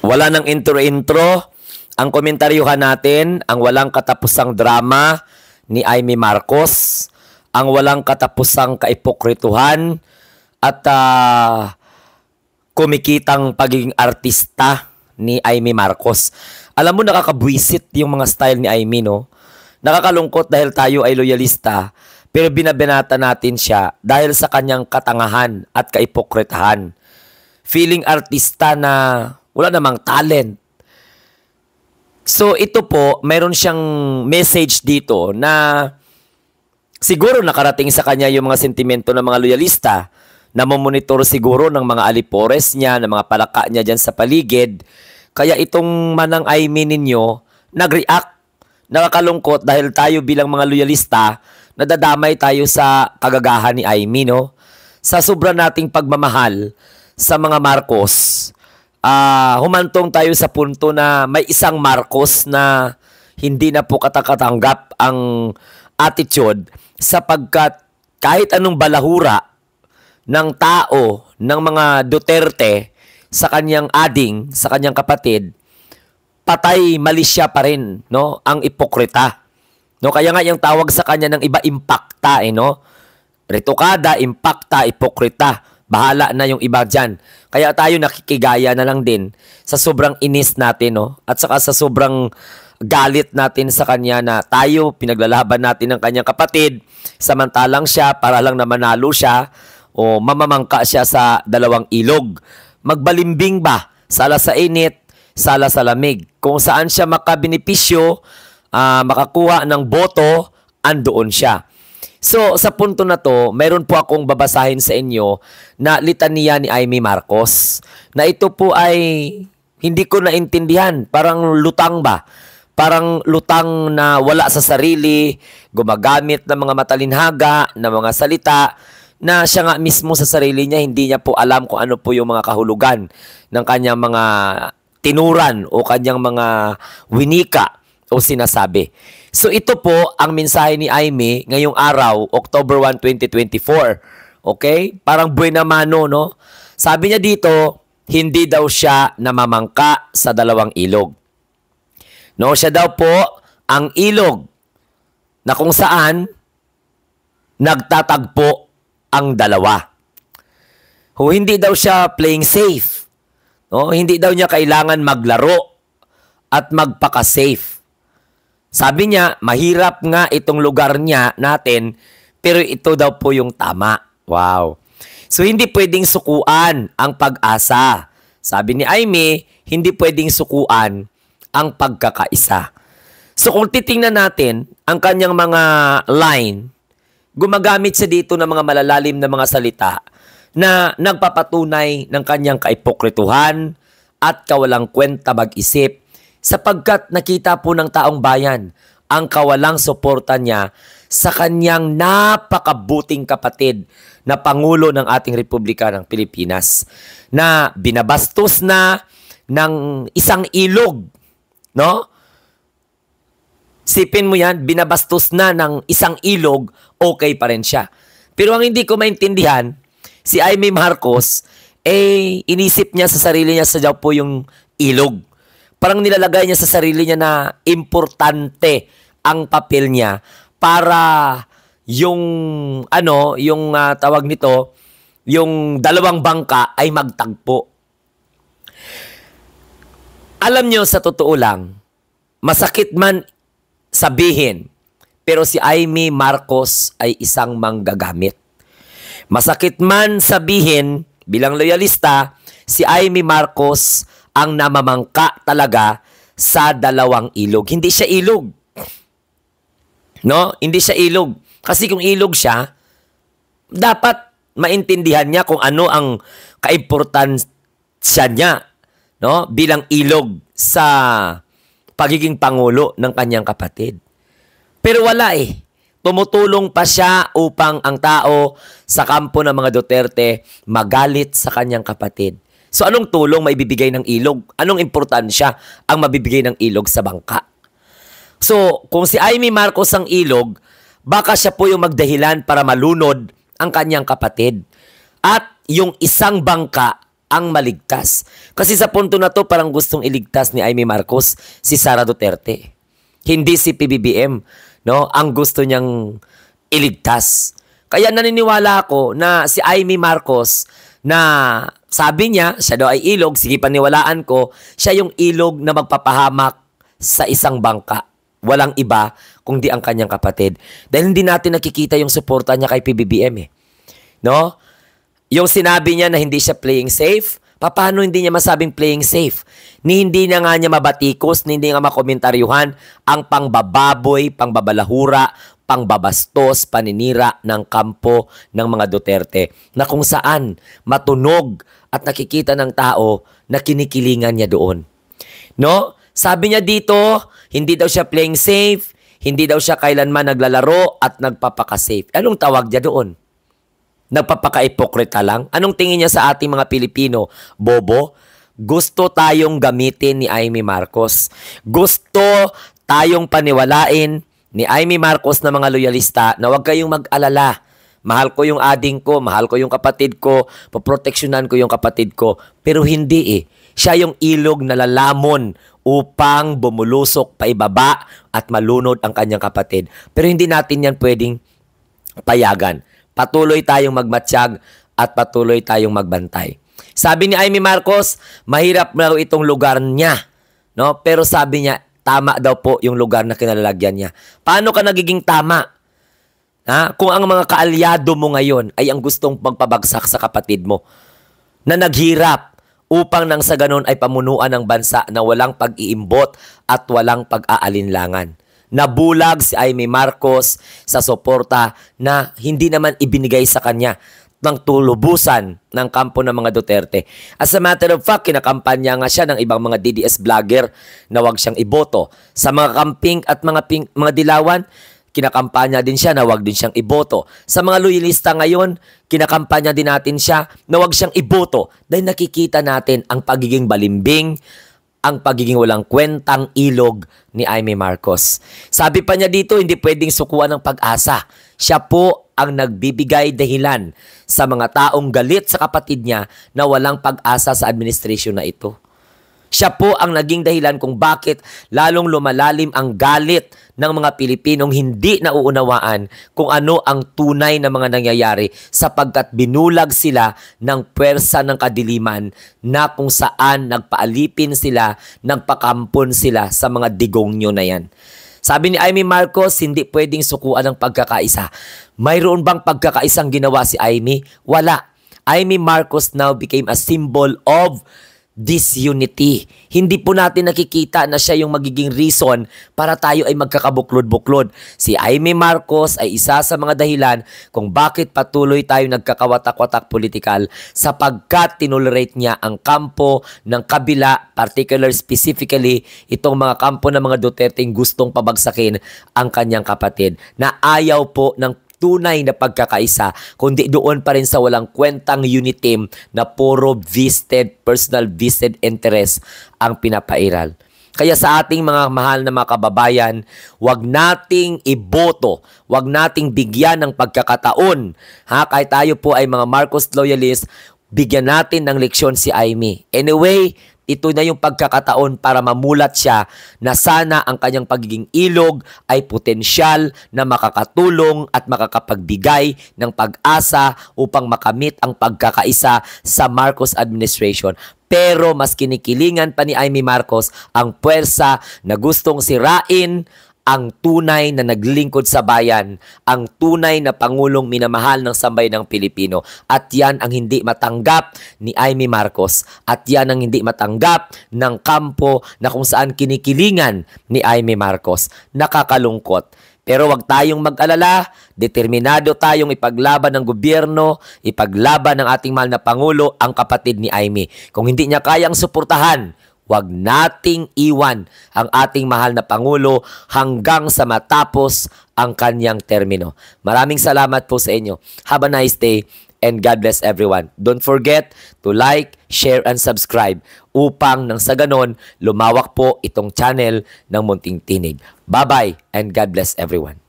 Wala nang intro-intro. Ang komentaryuhan natin, ang walang katapusang drama ni Imee Marcos, ang walang katapusang kaipokrituhan at kumikitang pagiging artista ni Imee Marcos. Alam mo, nakakabwisit yung mga style ni Imee, no? Nakakalungkot dahil tayo ay loyalista, pero binabanata natin siya dahil sa kanyang katangahan at kaipokritahan. Feeling artista na wala namang talent. So ito po, mayroon siyang message dito na siguro nakarating sa kanya yung mga sentimento ng mga loyalista, na mamonitor siguro ng mga alipores niya, ng mga palaka niya dyan sa paligid. Kaya itong Manang Imee ninyo, nag-react. Nakakalungkot dahil tayo bilang mga loyalista, nadadamay tayo sa kagagahan ni Imee, no? Sa sobra nating pagmamahal sa mga Marcos, humantong tayo sa punto na may isang Marcos na hindi na po katakatanggap ang attitude, sapagkat kahit anong balahura ng tao, ng mga Duterte sa kanyang ading, sa kanyang kapatid, patay malisya pa rin, no? Ang ipokrita. No, kaya nga yung tawag sa kanya ng iba, impacta, no? Retokada, impacta, ipokrita. Bahala na yung iba dyan. Kaya tayo nakikigaya na lang din sa sobrang inis natin, no? At saka sa sobrang galit natin sa kanya na tayo, pinaglalaban natin ng kanyang kapatid, samantalang siya, para lang na manalo siya, o mamamangka siya sa dalawang ilog. Magbalimbing ba? Sala sa init, sala sa lamig. Kung saan siya makabenepisyo, makakuha ng boto, andoon siya. So, sa punto na to, mayroon po akong babasahin sa inyo na litanya ni Imee Marcos, na ito po ay hindi ko naintindihan. Parang lutang ba? Parang lutang na wala sa sarili, gumagamit ng mga matalinhaga, ng mga salita, na siya nga mismo sa sarili niya, hindi niya po alam kung ano po yung mga kahulugan ng kanyang mga tinuran o kanyang mga winika o sinasabi. So ito po ang mensahe ni Imee ngayong araw, October 1, 2024. Okay? Parang buena mano, no? Sabi niya dito, hindi daw siya namamangka sa dalawang ilog. No, siya daw po ang ilog na kung saan nagtatagpo ang dalawa. Hindi daw siya playing safe. No? Hindi daw niya kailangan maglaro at magpaka-safe. Sabi niya, mahirap nga itong lugar niya natin, pero ito daw po yung tama. Wow. So, hindi pwedeng sukuan ang pag-asa. Sabi ni Imee, hindi pwedeng sukuan ang pagkakaisa. So, kung titingnan natin ang kanyang mga line, gumagamit siya dito ng mga malalalim na mga salita na nagpapatunay ng kanyang kaipokrituhan at kawalang kwenta mag-isip, sapagkat nakita po ng taong bayan ang kawalang suporta niya sa kanyang napakabuting kapatid na Pangulo ng ating Republika ng Pilipinas, na binabastos na ng isang ilog, no? Sipin mo yan, binabastos na ng isang ilog, okay pa rin siya. Pero ang hindi ko maintindihan, si Imee Marcos, inisip niya sa sarili niya sa daw po yung ilog. Parang nilalagay niya sa sarili niya na importante ang papel niya para yung, tawag nito, yung dalawang bangka ay magtagpo. Alam niyo, sa totoo lang, masakit man sabihin, pero si Imee Marcos ay isang manggagamit. Masakit man sabihin, bilang loyalista, si Imee Marcos ang namamangka talaga sa dalawang ilog. Hindi siya ilog. No? Hindi siya ilog. Kasi kung ilog siya, dapat maintindihan niya kung ano ang kaimportansya niya, no? Bilang ilog sa pagiging pangulo ng kanyang kapatid. Pero wala eh. Tumutulong pa siya upang ang tao sa kampo ng mga Duterte magalit sa kanyang kapatid. So anong tulong maibibigay ng ilog? Anong importansya ang mabibigay ng ilog sa bangka? So kung si Imee Marcos ang ilog, baka siya po yung magdahilan para malunod ang kanyang kapatid. At yung isang bangka ang maligtas. Kasi sa punto na to, parang gustong iligtas ni Amy Marcos si Sara Duterte. Hindi si PBBM, no? Ang gusto niyang iligtas. Kaya naniniwala ako na si Amy Marcos na sabi niya, siya daw ay ilog, sige paniwalaan ko, siya yung ilog na magpapahamak sa isang bangka. Walang iba kundi ang kanyang kapatid. Dahil hindi natin nakikita yung suporta niya kay PBBM eh. No? Yung sinabi niya na hindi siya playing safe, paano hindi niya masabing playing safe? Hindi na nga niya mabatikos, hindi nga makomentaryuhan ang pangbababoy, pangbabalahura, pangbabastos, paninira ng kampo ng mga Duterte na kung saan matunog at nakikita ng tao na kinikilingan niya doon. No? Sabi niya dito, hindi daw siya playing safe, hindi daw siya kailanman naglalaro at nagpapaka-safe. Anong tawag niya doon? Nagpapaka-ipokrita lang? Anong tingin niya sa ating mga Pilipino? Bobo? Gusto tayong gamitin ni Amy Marcos. Gusto tayong paniwalain ni Amy Marcos na mga loyalista na huwag kayong mag-alala. Mahal ko yung ading ko, mahal ko yung kapatid ko, poproteksyonan ko yung kapatid ko. Pero hindi eh. Siya yung ilog na lalamon upang bumulusok paibaba at malunod ang kanyang kapatid. Pero hindi natin yan pwedeng payagan. Patuloy tayong magmatsyag at patuloy tayong magbantay. Sabi ni Amy Marcos, mahirap na itong lugar niya. No? Pero sabi niya, tama daw po yung lugar na kinalalagyan niya. Paano ka nagiging tama? Ha? Kung ang mga kaalyado mo ngayon ay ang gustong magpabagsak sa kapatid mo na naghirap upang nang sa ganon ay pamunuan ng bansa na walang pag-iimbot at walang pag-aalinlangan. Nabulag si Amy Marcos sa suporta na hindi naman ibinigay sa kanya ng tulubusan ng kampo ng mga Duterte. As a matter of fact, kinakampanya nga siya ng ibang mga DDS vlogger na wag siyang iboto. Sa mga camping at mga dilawan, kinakampanya din siya na wag din siyang iboto. Sa mga loyalista ngayon, kinakampanya din natin siya na wag siyang iboto dahil nakikita natin ang pagiging balimbing, ang pagiging walang kwentang ilog ni Amy Marcos. Sabi pa niya dito, hindi pwedeng sukuan ng pag-asa. Siya po ang nagbibigay dahilan sa mga taong galit sa kapatid niya na walang pag-asa sa administrasyon na ito. Siya po ang naging dahilan kung bakit lalong lumalalim ang galit ng mga Pilipinong hindi nauunawaan kung ano ang tunay na mga nangyayari sapagkat binulag sila ng puwersa ng kadiliman na kung saan nagpaalipin sila, nagpakampon sila sa mga digongyo na yan. Sabi ni Amy Marcos, hindi pwedeng sukuan ang pagkakaisa. Mayroon bang pagkakaisang ginawa si Amy? Wala. Amy Marcos now became a symbol of disunity. Hindi po natin nakikita na siya yung magiging reason para tayo ay magkakabuklod-buklod. Si Amy Marcos ay isa sa mga dahilan kung bakit patuloy tayo nagkakawatak-watak politikal sapagkat tinolerate niya ang kampo ng kabila, specifically itong mga kampo ng mga Duterte'ng gustong pabagsakin ang kanyang kapatid na ayaw po ng tunay na pagkakaisa, kundi doon pa rin sa walang kwentang unit team na puro personal vested interest ang pinapairal. Kaya sa ating mga mahal na mga kababayan, wag nating iboto, wag nating bigyan ng pagkakataon. Kahit tayo po ay mga Marcos loyalist, bigyan natin ng leksyon si Amy. Anyway, ito na yung pagkakataon para mamulat siya na sana ang kanyang pagiging ilog ay potensyal na makakatulong at makakapagbigay ng pag-asa upang makamit ang pagkakaisa sa Marcos administration. Pero mas kinikilingan pa ni Amy Marcos ang puwersa na gustong sirain ang tunay na naglingkod sa bayan, ang tunay na Pangulong minamahal ng sambayanang Pilipino. At yan ang hindi matanggap ni Amy Marcos. At yan ang hindi matanggap ng kampo na kung saan kinikilingan ni Amy Marcos. Nakakalungkot. Pero wag tayong mag-alala, determinado tayong ipaglaban ng gobyerno, ipaglaban ng ating mahal na Pangulo, ang kapatid ni Amy. Kung hindi niya kayang suportahan, wag nating iwan ang ating mahal na Pangulo hanggang sa matapos ang kanyang termino. Maraming salamat po sa inyo. Have a nice day and God bless everyone. Don't forget to like, share, and subscribe upang nang sa ganon lumawak po itong channel ng Munting Tinig. Bye-bye and God bless everyone.